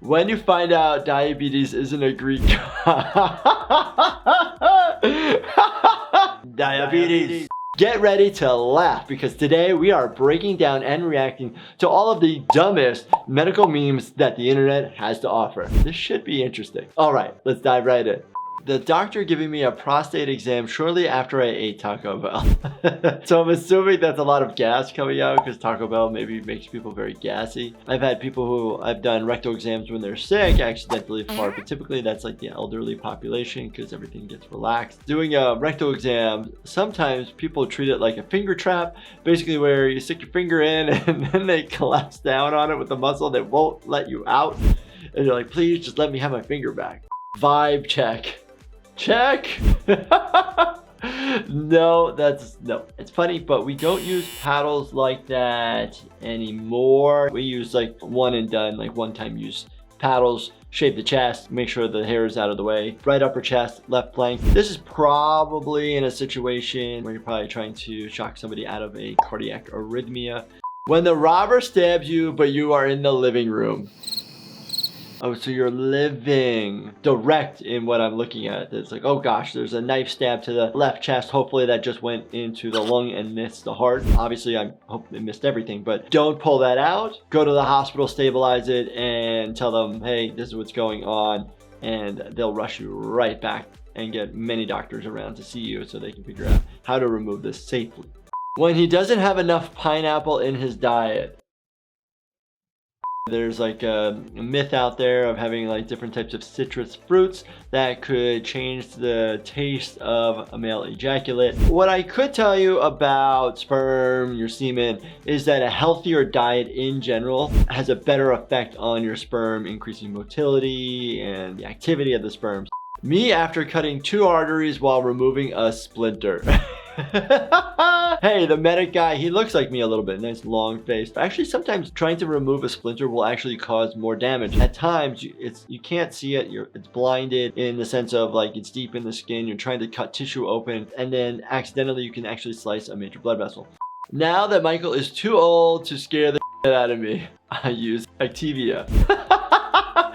When you find out diabetes isn't a Greek diabetes. Get ready to laugh because today we are breaking down and reacting to all of the dumbest medical memes that the internet has to offer. This should be interesting. All right, let's dive right in. The doctor giving me a prostate exam shortly after I ate Taco Bell. So I'm assuming that's a lot of gas coming out because Taco Bell maybe makes people very gassy. I've had people who I've done rectal exams when they're sick accidentally fart, but typically that's like the elderly population because everything gets relaxed. Doing a rectal exam, sometimes people treat it like a finger trap, basically where you stick your finger in and then they collapse down on it with the muscle that won't let you out. And you're like, please just let me have my finger back. Vibe check. Check. No, it's funny, but we don't use paddles like that anymore. We use like one and done, like one time use paddles. Shave the chest, make sure the hair is out of the way. Right upper chest, left flank. This is probably in a situation where you're probably trying to shock somebody out of a cardiac arrhythmia. When the robber stabs you but you are in the living room. Oh, so you're living direct in what I'm looking at. It's like, oh gosh, there's a knife stab to the left chest. Hopefully that just went into the lung and missed the heart. Obviously, I hope it missed everything, but don't pull that out. Go to the hospital, stabilize it, and tell them, hey, this is what's going on. And they'll rush you right back and get many doctors around to see you so they can figure out how to remove this safely. When he doesn't have enough pineapple in his diet. There's like a myth out there of having like different types of citrus fruits that could change the taste of a male ejaculate. What I could tell you about sperm, your semen, is that a healthier diet in general has a better effect on your sperm, increasing motility and the activity of the sperms. Me after cutting 2 arteries while removing a splinter. Hey, the medic guy, he looks like me a little bit, nice long face. Actually, sometimes trying to remove a splinter will actually cause more damage. At times, you can't see it, it's blinded in the sense of like it's deep in the skin, you're trying to cut tissue open, and then accidentally you can actually slice a major blood vessel. Now that Michael is too old to scare the shit out of me, I use Activia.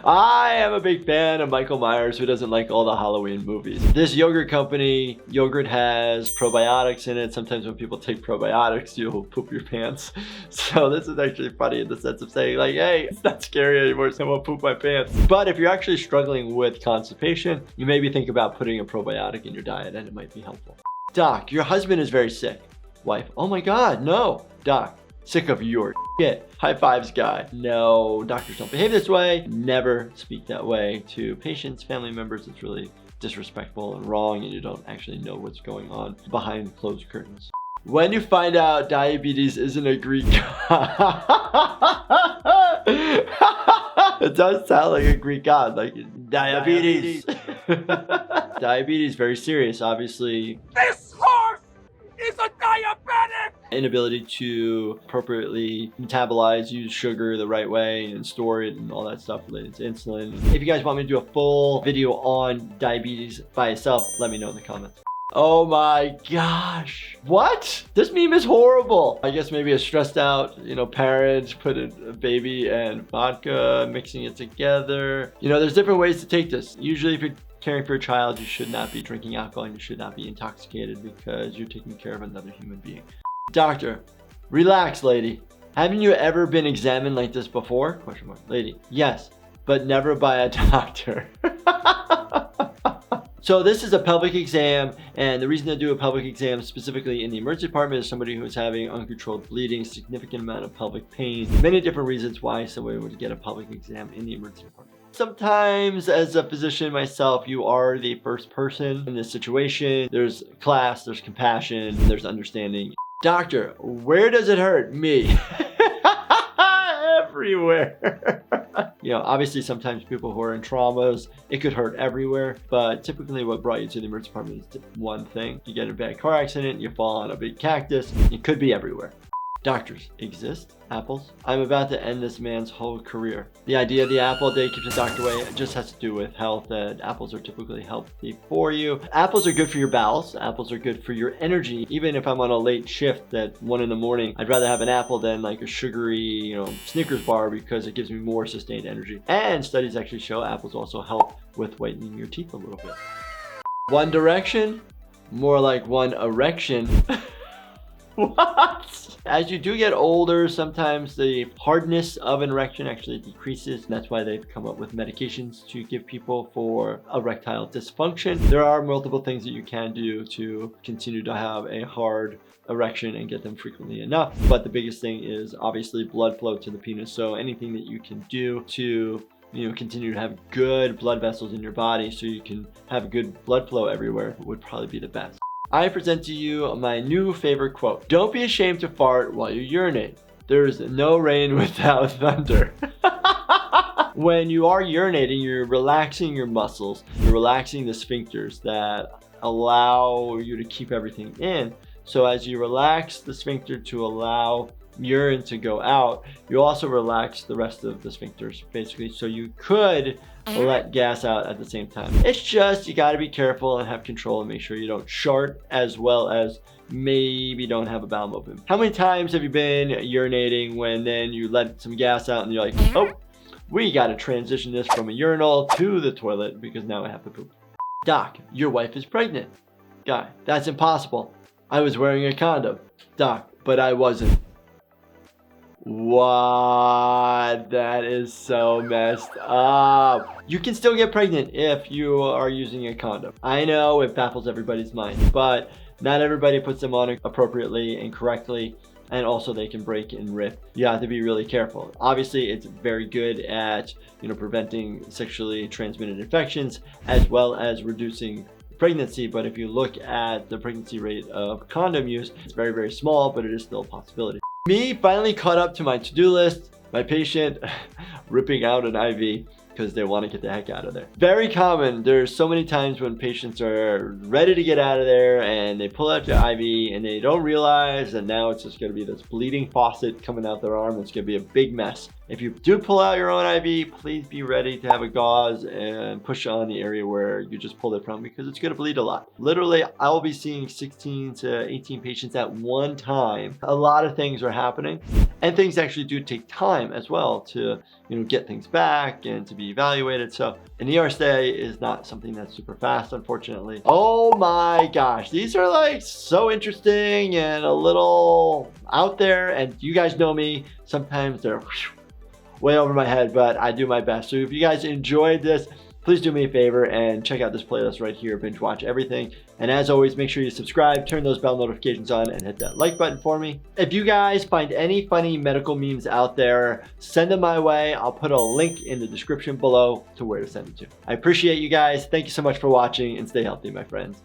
I am a big fan of Michael Myers, who doesn't like all the Halloween movies. This yogurt company, yogurt has probiotics in it. Sometimes when people take probiotics, you'll poop your pants. So this is actually funny in the sense of saying like, hey, it's not scary anymore, so I won't poop my pants. But if you're actually struggling with constipation, you maybe think about putting a probiotic in your diet and it might be helpful. Doc, your husband is very sick. Wife, oh my God, no. Doc, sick of your shit. High fives, guy. No, doctors don't behave this way. Never speak that way to patients, family members. It's really disrespectful and wrong, and you don't actually know what's going on behind closed curtains. When you find out diabetes isn't a Greek it does sound like a Greek god, like diabetes. Diabetes, very serious, obviously. This horse is a diabetic! Inability to appropriately metabolize, use sugar the right way and store it and all that stuff related to insulin. If you guys want me to do a full video on diabetes by itself, let me know in the comments. Oh my gosh. What? This meme is horrible. I guess maybe a stressed out, parent put a baby and vodka, mixing it together. There's different ways to take this. Usually if you're caring for a child, you should not be drinking alcohol and you should not be intoxicated because you're taking care of another human being. Doctor, relax, lady. Haven't you ever been examined like this before? Question mark. Lady, yes, but never by a doctor. So this is a pelvic exam, and the reason to do a pelvic exam specifically in the emergency department is somebody who's having uncontrolled bleeding, significant amount of pelvic pain, many different reasons why somebody would get a pelvic exam in the emergency department. Sometimes as a physician myself, you are the first person in this situation. There's class, there's compassion, there's understanding. Doctor, where does it hurt? Me. Everywhere. Obviously sometimes people who are in traumas, it could hurt everywhere, but typically what brought you to the emergency department is one thing. You get in a bad car accident, you fall on a big cactus, it could be everywhere. Doctors exist. Apples. I'm about to end this man's whole career. The idea of the apple a day keeps the doctor away. It just has to do with health, and apples are typically healthy for you. Apples are good for your bowels. Apples are good for your energy. Even if I'm on a late shift at 1 in the morning, I'd rather have an apple than like a sugary, Snickers bar, because it gives me more sustained energy. And studies actually show apples also help with whitening your teeth a little bit. One Direction? More like one erection. What? As you do get older, sometimes the hardness of an erection actually decreases. That's why they've come up with medications to give people for erectile dysfunction. There are multiple things that you can do to continue to have a hard erection and get them frequently enough. But the biggest thing is obviously blood flow to the penis. So anything that you can do to continue to have good blood vessels in your body so you can have good blood flow everywhere would probably be the best. I present to you my new favorite quote. Don't be ashamed to fart while you urinate. There is no rain without thunder. When you are urinating, you're relaxing your muscles. You're relaxing the sphincters that allow you to keep everything in. So as you relax the sphincter to allow urine to go out, you also relax the rest of the sphincters, basically. So you could let gas out at the same time. It's just, you got to be careful and have control and make sure you don't shart, as well as maybe don't have a bowel movement. How many times have you been urinating when then you let some gas out and you're like, oh, we got to transition this from a urinal to the toilet because now I have to poop. Doc, your wife is pregnant. Guy, that's impossible. I was wearing a condom. Doc, but I wasn't. What? That is so messed up. You can still get pregnant if you are using a condom. I know it baffles everybody's mind, but not everybody puts them on appropriately and correctly, and also they can break and rip. You have to be really careful. Obviously, it's very good at preventing sexually transmitted infections as well as reducing pregnancy, but if you look at the pregnancy rate of condom use, it's very, very small, but it is still a possibility. Me finally caught up to my to-do list. My patient ripping out an IV because they want to get the heck out of there. Very common. There's so many times when patients are ready to get out of there and they pull out the IV and they don't realize that now it's just going to be this bleeding faucet coming out their arm. It's going to be a big mess. If you do pull out your own IV, please be ready to have a gauze and push on the area where you just pulled it from, because it's going to bleed a lot. Literally, I will be seeing 16 to 18 patients at one time. A lot of things are happening, and things actually do take time as well to get things back and to be evaluated. So an ER stay is not something that's super fast, unfortunately. Oh my gosh, these are like so interesting and a little out there, and you guys know me, sometimes they're way over my head, but I do my best. So if you guys enjoyed this, please do me a favor and check out this playlist right here, binge watch everything. And as always, make sure you subscribe, turn those bell notifications on, and hit that like button for me. If you guys find any funny medical memes out there, send them my way. I'll put a link in the description below to where to send them to. I appreciate you guys. Thank you so much for watching, and stay healthy, my friends.